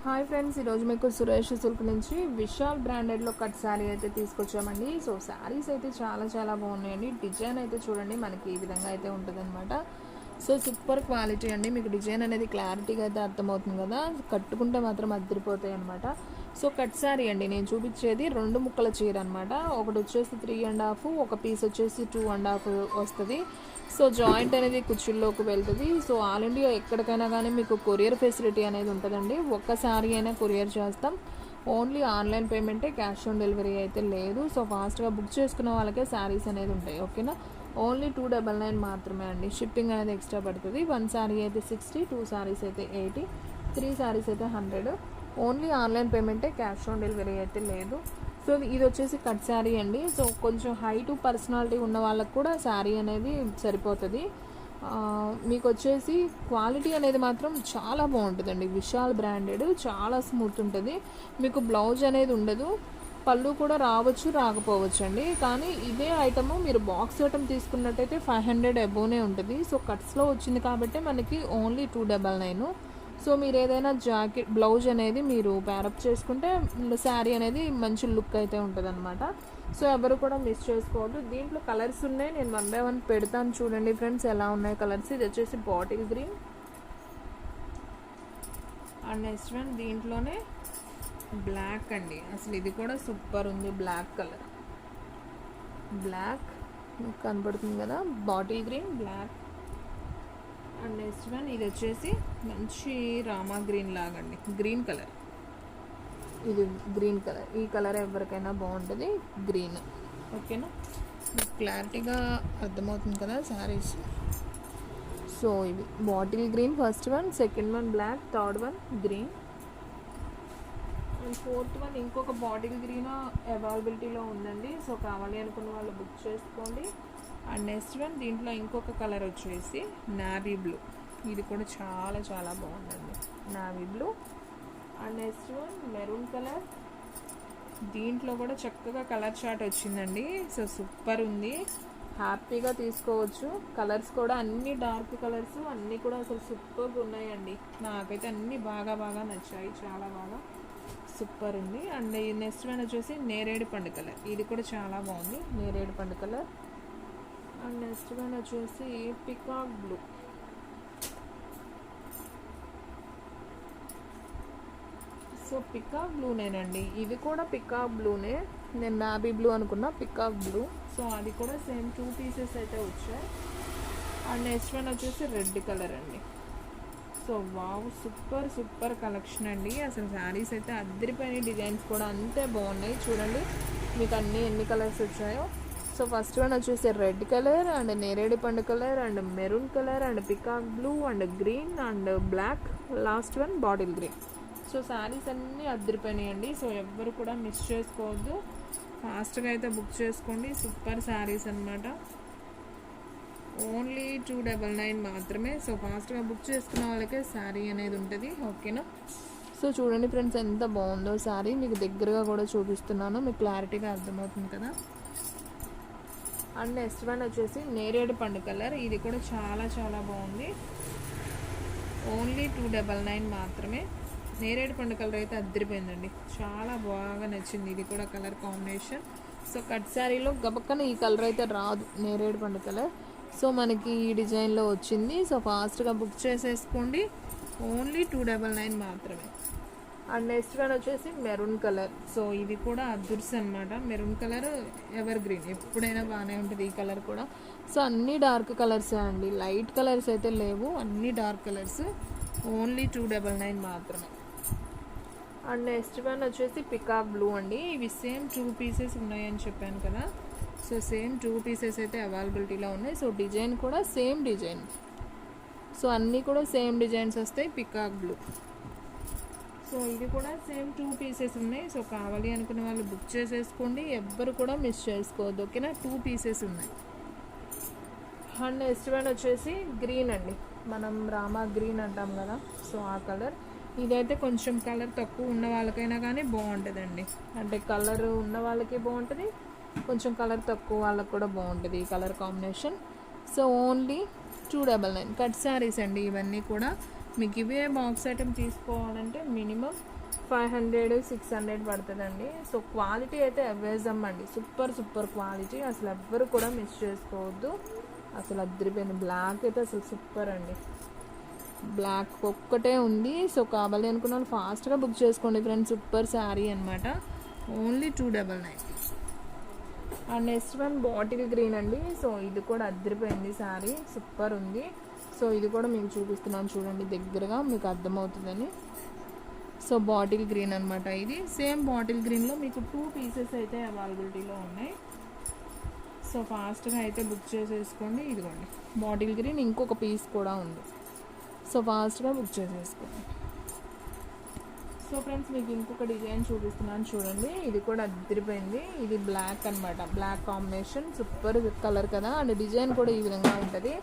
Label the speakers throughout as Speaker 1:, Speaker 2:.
Speaker 1: Hi friends, ఈరోజు మీకు Suresh silk నుంచి విశాల్ బ్రాండెడ్లో కట్ శారీ అయితే తీసుకొచ్చామండి. సో శారీస్ అయితే చాలా బాగున్నాయండి. డిజైన్ అయితే చూడండి, మనకి ఈ విధంగా అయితే ఉంటుందన్నమాట. సో సూపర్ క్వాలిటీ అండి. మీకు డిజైన్ అనేది క్లారిటీగా అయితే అర్థమవుతుంది కదా, కట్టుకుంటే మాత్రం అద్దరిపోతాయి అనమాట. సో కట్ శారీ అండి, నేను చూపించేది 2 ముక్కల చీర అనమాట. ఒకటి వచ్చేసి 3.5, ఒక పీస్ వచ్చేసి 2.5 వస్తుంది. సో జాయింట్ అనేది కుర్చీల్లోకి వెళ్తుంది. సో ఆల్ ఇండియా ఎక్కడికైనా కానీ మీకు కొరియర్ ఫెసిలిటీ అనేది ఉంటుందండి. ఒక్క శారీ అయినా కొరియర్ చేస్తాం. ఓన్లీ ఆన్లైన్ పేమెంటే, క్యాష్ ఆన్ డెలివరీ అయితే లేదు. సో ఫాస్ట్గా బుక్ చేసుకున్న వాళ్ళకే శారీస్ అనేది ఉంటాయి. ఓకేనా, ఓన్లీ 299 మాత్రమే అండి. షిప్పింగ్ అనేది ఎక్స్ట్రా పడుతుంది. 1 శారీ అయితే 60, 2 శారీస్ అయితే 80, 3 శారీస్ అయితే 100. ఓన్లీ ఆన్లైన్ పేమెంటే, క్యాష్ ఆన్ డెలివరీ అయితే లేదు. సో ఇది వచ్చేసి కట్ శారీ అండి. సో కొంచెం హైట్ పర్సనాలిటీ ఉన్న వాళ్ళకు కూడా శారీ అనేది సరిపోతుంది. మీకు వచ్చేసి క్వాలిటీ అనేది మాత్రం చాలా బాగుంటుందండి. విశాల్ బ్రాండెడ్, చాలా స్మూత్ ఉంటుంది. మీకు బ్లౌజ్ అనేది ఉండదు, పళ్ళు కూడా రావచ్చు రాకపోవచ్చు అండి. కానీ ఇదే ఐటము మీరు బాక్స్ ఐటమ్ తీసుకున్నట్టయితే 500 అబోనే ఉంటుంది. సో కట్స్లో వచ్చింది కాబట్టి మనకి ఓన్లీ 299. సో మీరు ఏదైనా జాకెట్ బ్లౌజ్ అనేది మీరు ప్యారప్ చేసుకుంటే శారీ అనేది మంచి లుక్ అయితే ఉంటుంది అనమాట. సో ఎవరు కూడా మిస్ చేసుకోవద్దు. దీంట్లో కలర్స్ ఉన్నాయి, నేను 1 by 1 పెడతాను. చూడండి ఫ్రెండ్స్ ఎలా ఉన్నాయి కలర్స్. ఇది వచ్చేసి bottle green and next one దీంట్లోనే బ్లాక్ అండి. అసలు ఇది కూడా సూపర్ ఉంది. బ్లాక్ కలర్, బ్లాక్ కనబడుతుంది కదా, bottle green, black and next one ఇది వచ్చేసి మంచి రామా గ్రీన్ లాగండి, గ్రీన్ కలర్. ఇది గ్రీన్ కలర్, ఈ కలర్ ఎవరికైనా బాగుంటుంది, గ్రీన్. ఓకేనా, క్లారిటీగా అర్థమవుతుంది కదా శారీస్. సో ఇవి bottle green first one, second one black, third one green and fourth one ఇంకొక బాటిల్ గ్రీన్ అవైలబిలిటీలో ఉందండి. సో కావాలి అనుకున్న వాళ్ళు బుక్ చేసుకోండి. అండ్ నెక్స్ట్ వన్ దీంట్లో ఇంకొక కలర్ వచ్చేసి నావీ బ్లూ. ఇది కూడా చాలా బాగుందండి, navy blue. And next one maroon colour. దీంట్లో కూడా చక్కగా కలర్ చార్ట్ వచ్చిందండి. సో సూపర్ ఉంది, హ్యాపీగా తీసుకోవచ్చు. కలర్స్ కూడా అన్ని డార్క్ కలర్స్, అన్నీ కూడా అసలు సూపర్గా ఉన్నాయండి. నాకైతే అన్నీ బాగా నచ్చాయి, చాలా బాగా సూపర్ ఉంది. అండ్ నెక్స్ట్ వన్ వచ్చేసి నేరేడు పండు కలర్. ఇది కూడా చాలా బాగుంది, నేరేడు పండు కలర్. అండ్ నెక్స్ట్ వన్ వచ్చేసి పికాక్ బ్లూ. సో పికాక్ బ్లూనేనండి, ఇది కూడా పికాక్ బ్లూనే. నేను నాబీ బ్లూ అనుకున్నా, పికాక్ బ్లూ. సో అది కూడా సేమ్ 2 పీసెస్ అయితే వచ్చాయి. అండ్ నెక్స్ట్ వన్ వచ్చేసి రెడ్ కలర్ అండి. సో వావ్, సూపర్ కలెక్షన్ అండి. అసలు శారీస్ అయితే అద్దరిపోయిన, డిజైన్స్ కూడా అంతే బాగున్నాయి. చూడండి మీకు ఎన్ని కలర్స్ వచ్చాయో. సో ఫస్ట్ వన్ వచ్చేసి రెడ్ కలర్ అండ్ నేరేడు పండు colour and maroon colour and peacock blue and green and black, last one bottle green. So saris అన్నీ అద్దరిపోయినాయండి. సో ఎవ్వరు కూడా మిస్ చేసుకోవద్దు, ఫాస్ట్గా అయితే బుక్ చేసుకోండి. సూపర్ శారీస్ అనమాట. ఓన్లీ 299 మాత్రమే. సో ఫాస్ట్గా బుక్ చేసుకున్న వాళ్ళకే శారీ అనేది ఉంటుంది. ఓకేనా, సో చూడండి ఫ్రెండ్స్ ఎంత బాగుందో శారీ. మీకు దగ్గరగా కూడా చూపిస్తున్నాను, మీకు క్లారిటీగా అర్థమవుతుంది కదా. అండ్ నెక్స్ట్ వన్ వచ్చేసి నేరేడు పండు కలర్. ఇది కూడా చాలా బాగుంది. ఓన్లీ 299 మాత్రమే. నేరేడు పండు కలర్ అయితే అద్దరిపోయిందండి, చాలా బాగా నచ్చింది. ఇది కూడా కలర్ కాంబినేషన్. సో కట్ శారీలో గబక్కన ఈ కలర్ అయితే రాదు, నేరేడు పండు కలర్. సో మనకి ఈ డిజైన్లో వచ్చింది. సో ఫాస్ట్గా బుక్ చేసేసుకోండి, ఓన్లీ 299 మాత్రమే. అండ్ నెక్స్ట్ వన్ వచ్చేసి మెరూన్ కలర్. సో ఇది కూడా అదుర్స్ అనమాట. మెరూన్ కలర్ ఎవర్ గ్రీన్, ఎప్పుడైనా బాగానే ఉంటుంది ఈ కలర్ కూడా. సో అన్నీ డార్క్ కలర్సే అండి, లైట్ కలర్స్ అయితే లేవు, అన్నీ డార్క్ కలర్స్. ఓన్లీ 299 మాత్రమే. అండ్ నెక్స్ట్ వన్ వచ్చేసి పికాక్ బ్లూ అండి. ఇవి సేమ్ 2 పీసెస్ ఉన్నాయని చెప్పాను కదా. సో సేమ్ 2 పీసెస్ అయితే అవైలబిలిటీలో ఉన్నాయి. సో డిజైన్ కూడా సేమ్ డిజైన్. సో అన్నీ కూడా సేమ్ డిజైన్స్ వస్తాయి. Peacock blue. సో ఇది కూడా సేమ్ 2 పీసెస్ ఉన్నాయి. సో కావాలి అనుకున్న వాళ్ళు బుక్ చేసేసుకోండి, ఎవ్వరు కూడా మిస్ చేసుకోవద్దు. ఓకేనా, 2 పీసెస్ ఉన్నాయి. అండ్ నెక్స్ట్ వన్ వచ్చేసి గ్రీన్ అండి, మనం రామా గ్రీన్ అంటాం కదా. సో ఆ కలర్. ఇదైతే కొంచెం కలర్ తక్కువ ఉన్న వాళ్ళకైనా కానీ బాగుంటుందండి. అంటే కలర్ ఉన్న వాళ్ళకి బాగుంటుంది, కొంచెం కలర్ తక్కువ వాళ్ళకి కూడా బాగుంటుంది ఈ colour combination. So only 299 cut saris అండి ఇవన్నీ కూడా. మీకు ఇవే బాక్స్ ఐటమ్ తీసుకోవాలంటే మినిమం 500-600 పడుతుందండి. సో క్వాలిటీ అయితే అవేజమ్ అండి, సూపర్ క్వాలిటీ, అసలు ఎవ్వరు కూడా మిస్ చేసుకోవద్దు. అసలు అద్దరిపోయింది. బ్లాక్ అయితే అసలు సూపర్ అండి, బ్లాక్ ఒక్కటే ఉంది. సో కావాలి అనుకున్న వాళ్ళు ఫాస్ట్గా బుక్ చేసుకోండి ఫ్రెండ్స్. సూపర్ శారీ అనమాట, only 299. And next one bottle green అండి. సో ఇది కూడా అద్దరిపోయింది శారీ, సూపర్ ఉంది. సో ఇది కూడా మీకు చూపిస్తున్నాను చూడండి, దగ్గరగా మీకు అర్థమవుతుందని. సో బాటిల్ గ్రీన్ అనమాట ఇది. సేమ్ బాటిల్ గ్రీన్లో మీకు 2 పీసెస్ అయితే అవైలబిలిటీలో ఉన్నాయి. సో ఫాస్ట్గా అయితే బుక్ చేసేసుకోండి. ఇదిగోండి బాటిల్ గ్రీన్, ఇంకొక పీస్ కూడా ఉంది. సో ఫాస్ట్గా బుక్ చేసేసుకోండి. సో ఫ్రెండ్స్ మీకు ఇంకొక డిజైన్ చూపిస్తున్నాను చూడండి, ఇది కూడా అద్దరిపోయింది. ఇది బ్లాక్ అనమాట, బ్లాక్ కాంబినేషన్, సూపర్ కలర్ కదా. అండ్ డిజైన్ కూడా ఈ విధంగా ఉంటుంది.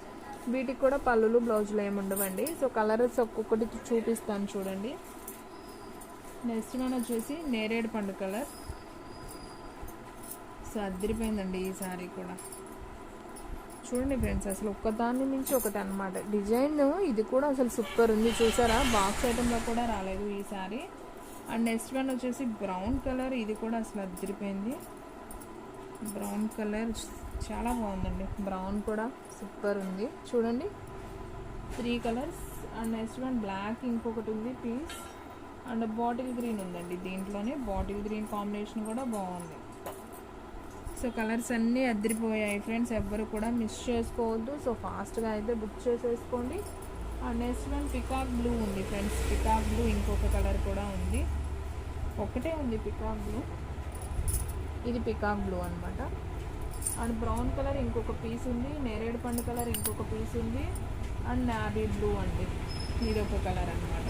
Speaker 1: వీటికి కూడా పళ్ళులు బ్లౌజులు ఏమి ఉండవండి. సో కలర్స్ ఒక్కొక్కటి చూపిస్తాను చూడండి. నెక్స్ట్ వన్ వచ్చేసి నేరేడు పండు కలర్. సో అద్దరిపోయిందండి ఈ శారీ కూడా. చూడండి ఫ్రెండ్స్, అసలు ఒక్కదాన్ని మించి ఒకటి అనమాట డిజైన్. ఇది కూడా అసలు సూపర్ ఉంది, చూసారా, బాక్స్ ఐటెంలో కూడా రాలేదు ఈ శారీ. అండ్ నెక్స్ట్ వన్ వచ్చేసి బ్రౌన్ కలర్. ఇది కూడా అసలు అద్దరిపోయింది. బ్రౌన్ కలర్ చాలా బాగుందండి, బ్రౌన్ కూడా సూపర్ ఉంది. చూడండి 3 colours. And next one black ఇంకొకటి ఉంది పీస్. అండ్ బాటిల్ గ్రీన్ ఉందండి, దీంట్లోనే బాటిల్ గ్రీన్ కాంబినేషన్ కూడా బాగుంది. సో కలర్స్ అన్నీ అద్దరిపోయాయి ఫ్రెండ్స్, ఎవ్వరు కూడా మిస్ చేసుకోవద్దు. సో ఫాస్ట్గా అయితే బుక్ చేసేసుకోండి. And next one peacock blue ఉంది ఫ్రెండ్స్. పికాక్ బ్లూ ఇంకొక కలర్ కూడా ఉంది, ఒకటే ఉంది పికాక్ బ్లూ. ఇది పికాక్ బ్లూ అనమాట. అండ్ బ్రౌన్ కలర్ ఇంకొక పీస్ ఉంది, నేరేడు పండు కలర్ ఇంకొక పీస్ ఉంది. అండ్ నావీ బ్లూ అండి, ఇది ఒక కలర్ అనమాట.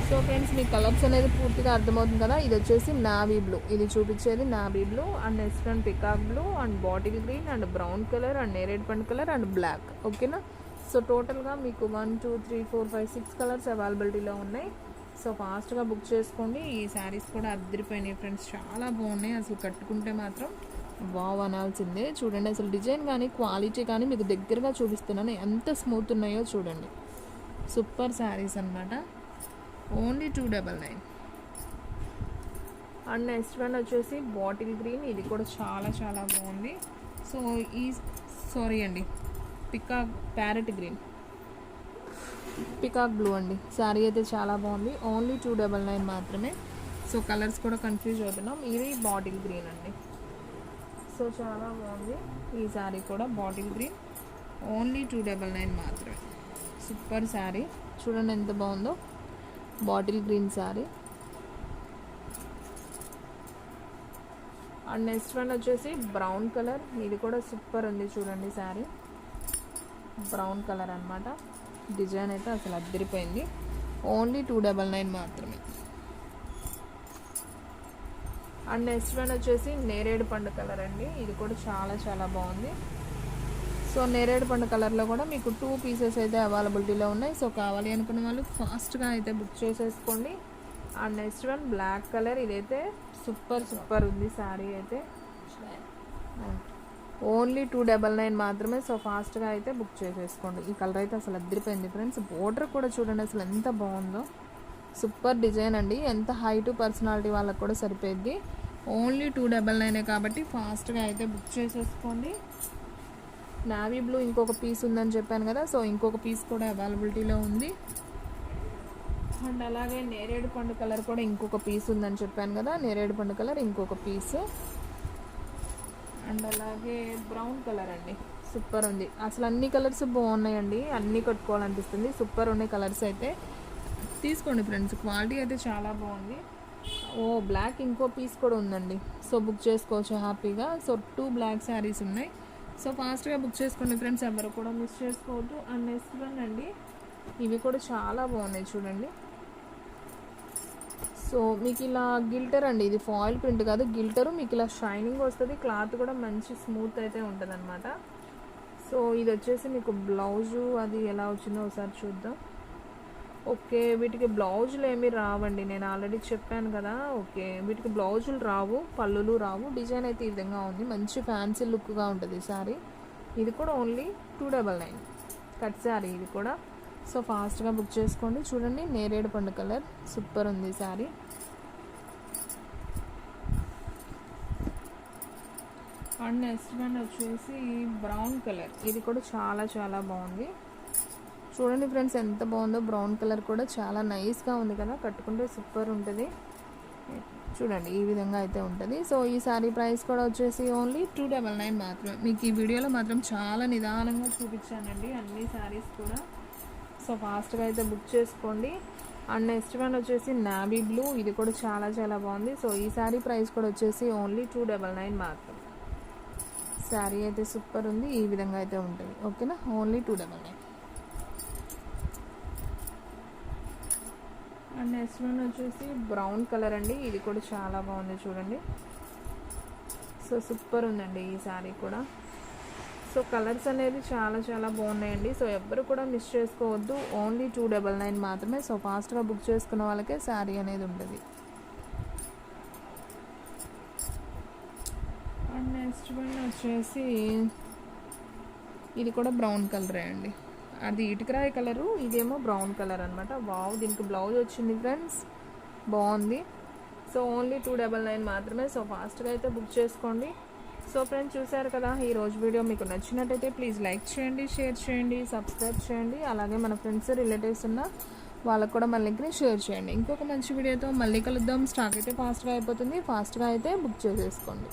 Speaker 1: సో ఫ్రెండ్స్ మీకు కలర్స్ అనేది పూర్తిగా అర్థమవుతుంది కదా. ఇది వచ్చేసి నావీ బ్లూ, ఇది చూపించేది navy blue. And next one peacock blue, and bottle green, and brown colour, and నేరేడ్ పండు కలర్, అండ్ బ్లాక్. ఓకేనా. సో టోటల్గా మీకు 1 2 3 4 5 6 కలర్స్ అవైలబిలిటీలో ఉన్నాయి. సో ఫాస్ట్గా బుక్ చేసుకోండి. ఈ శారీస్ కూడా అద్దరిపోయినాయి ఫ్రెండ్స్, చాలా బాగున్నాయి. అసలు కట్టుకుంటే మాత్రం వావ్ అనాల్సిందే. చూడండి అసలు డిజైన్ కానీ క్వాలిటీ కానీ మీకు దగ్గరగా చూపిస్తున్నాను, ఎంత స్మూత్ ఉన్నాయో చూడండి. సూపర్ శారీస్ అనమాట, ఓన్లీ 299. అండ్ నెక్స్ట్ వన్ వచ్చేసి బాటిల్ గ్రీన్. ఇది కూడా చాలా బాగుంది. సో సారీ అండి, ప్యారెట్ గ్రీన్, పికాక్ బ్లూ అండి. శారీ అయితే చాలా బాగుంది, ఓన్లీ 299 మాత్రమే. సో కలర్స్ కూడా కన్ఫ్యూజ్ అవుతున్నాం. ఇది బాటిల్ గ్రీన్ అండి. సో చాలా బాగుంది ఈ శారీ కూడా, బాటిల్ గ్రీన్, ఓన్లీ 299 మాత్రమే. సూపర్ శారీ, చూడండి ఎంత బాగుందో, bottle green sari. And next one వచ్చేసి బ్రౌన్ కలర్. ఇది కూడా సూపర్ ఉంది చూడండి శారీ, బ్రౌన్ కలర్ అనమాట. డిజైన్ అయితే అసలు అద్దరిపోయింది, ఓన్లీ 299 మాత్రమే. అండ్ నెక్స్ట్ వన్ వచ్చేసి నేరేడు పండు కలర్ అండి. ఇది కూడా చాలా బాగుంది. సో నేరేడు పండు కలర్లో కూడా మీకు 2 పీసెస్ అయితే అవైలబిలిటీలో ఉన్నాయి. సో కావాలి అనుకున్న వాళ్ళు ఫాస్ట్గా అయితే బుక్ చేసేసుకోండి. And next one black colour. ఇదైతే సూపర్ ఉంది శారీ అయితే, ఓన్లీ 299 మాత్రమే. సో ఫాస్ట్గా అయితే బుక్ చేసేసుకోండి. ఈ కలర్ అయితే అసలు అద్దరిపోయింది ఫ్రెండ్స్. బోర్డర్ కూడా చూడండి అసలు ఎంత బాగుందో, సూపర్ డిజైన్ అండి. ఎంత హైట్ పర్సనాలిటీ వాళ్ళకి కూడా సరిపోయింది. ఓన్లీ 299 కాబట్టి ఫాస్ట్గా అయితే బుక్ చేసేసుకోండి. నావీ బ్లూ ఇంకొక పీస్ ఉందని చెప్పాను కదా, సో ఇంకొక పీస్ కూడా అవైలబిలిటీలో ఉంది. అండ్ అలాగే నేరేడు పండు కలర్ కూడా ఇంకొక పీస్ ఉందని చెప్పాను కదా, నేరేడు పండు కలర్ ఇంకొక పీస్. అండ్ అలాగే బ్రౌన్ కలర్ అండి, సూపర్ ఉంది. అసలు అన్ని కలర్స్ బాగున్నాయండి, అన్నీ కట్టుకోవాలనిపిస్తుంది. సూపర్ ఉన్నాయి కలర్స్ అయితే, తీసుకోండి ఫ్రెండ్స్. క్వాలిటీ అయితే చాలా బాగుంది. బ్లాక్ ఇంకో పీస్ కూడా ఉందండి, సో బుక్ చేసుకోవచ్చు హ్యాపీగా. సో 2 బ్లాక్ శారీస్ ఉన్నాయి. సో ఫాస్ట్గా బుక్ చేసుకోండి ఫ్రెండ్స్, ఎవరు కూడా మిస్ చేసుకోవద్దు. అండ్ నెక్స్ట్ వన్ అండి, ఇవి కూడా చాలా బాగున్నాయి చూడండి. సో మీకు ఇలా గిల్టర్ అండి, ఇది ఫాయిల్ ప్రింట్ కాదు గిల్టరు, మీకు ఇలా షైనింగ్ వస్తుంది. క్లాత్ కూడా మంచి స్మూత్ అయితే ఉంటుంది అనమాట. సో ఇది వచ్చేసి మీకు బ్లౌజు అది ఎలా వచ్చిందో ఒకసారి చూద్దాం. ఓకే, వీటికి బ్లౌజులు ఏమీ రావండి, నేను ఆల్రెడీ చెప్పాను కదా. ఓకే, వీటికి బ్లౌజులు రావు, పళ్ళులు రావు. డిజైన్ అయితే ఈ విధంగా ఉంది, మంచి ఫ్యాన్సీ లుక్గా ఉంటుంది సారీ. ఇది కూడా ఓన్లీ 299. కట్ శారీ ఇది కూడా. సో ఫాస్ట్గా బుక్ చేసుకోండి. చూడండి నేరేడు పండు కలర్, సూపర్ ఉంది శారీ. అండ్ నెక్స్ట్ వన్ వచ్చేసి బ్రౌన్ కలర్, ఇది కూడా చాలా చాలా బాగుంది. చూడండి ఫ్రెండ్స్ ఎంత బాగుందో, బ్రౌన్ కలర్ కూడా చాలా నైస్గా ఉంది కదా, కట్టుకుంటే సూపర్ ఉంటుంది. చూడండి ఈ విధంగా అయితే ఉంటుంది. సో ఈ శారీ ప్రైస్ కూడా వచ్చేసి ఓన్లీ 299 మాత్రమే. మీకు ఈ వీడియోలో మాత్రం చాలా నిదానంగా చూపించానండి అన్ని శారీస్ కూడా. సో ఫాస్ట్గా అయితే బుక్ చేసుకోండి. అండ్ నెక్స్ట్ వన్ వచ్చేసి నావీ బ్లూ, ఇది కూడా చాలా చాలా బాగుంది. సో ఈ శారీ ప్రైస్ కూడా వచ్చేసి ఓన్లీ 299 మాత్రమే. శారీ అయితే సూపర్ ఉంది, ఈ విధంగా అయితే ఉంటుంది. ఓకేనా, ఓన్లీ 299. అండ్ నెక్స్ట్ వన్ వచ్చేసి బ్రౌన్ కలర్ అండి, ఇది కూడా చాలా బాగుంది చూడండి. సో సూపర్ ఉందండి ఈ శారీ కూడా. సో కలర్స్ అనేది చాలా చాలా బాగున్నాయండి. సో ఎవ్వరు కూడా మిస్ చేసుకోవద్దు, ఓన్లీ 299 మాత్రమే. సో ఫాస్ట్గా బుక్ చేసుకున్న వాళ్ళకే శారీ అనేది ఉంటుంది. అండ్ నెక్స్ట్ వన్ వచ్చేసి ఇది కూడా బ్రౌన్ కలరే అండి, అది ఇటుకరాయి కలరు, ఇదేమో బ్రౌన్ కలర్ అనమాట. వావ్, దీనికి బ్లౌజ్ వచ్చింది ఫ్రెండ్స్, బాగుంది. సో ఓన్లీ 299 మాత్రమే. సో ఫాస్ట్గా అయితే బుక్ చేసుకోండి. సో ఫ్రెండ్స్ చూసారు కదా, ఈ రోజు వీడియో మీకు నచ్చినట్టయితే ప్లీజ్ లైక్ చేయండి, షేర్ చేయండి, సబ్స్క్రైబ్ చేయండి. అలాగే మన ఫ్రెండ్స్ రిలేటివ్స్ ఉన్న వాళ్ళకు కూడా మన లింక్ని షేర్ చేయండి. ఇంకొక మంచి వీడియోతో మళ్ళీ కలుద్దాం. స్టాక్ అయితే ఫాస్ట్గా అయిపోతుంది, ఫాస్ట్గా అయితే బుక్ చేసేసుకోండి.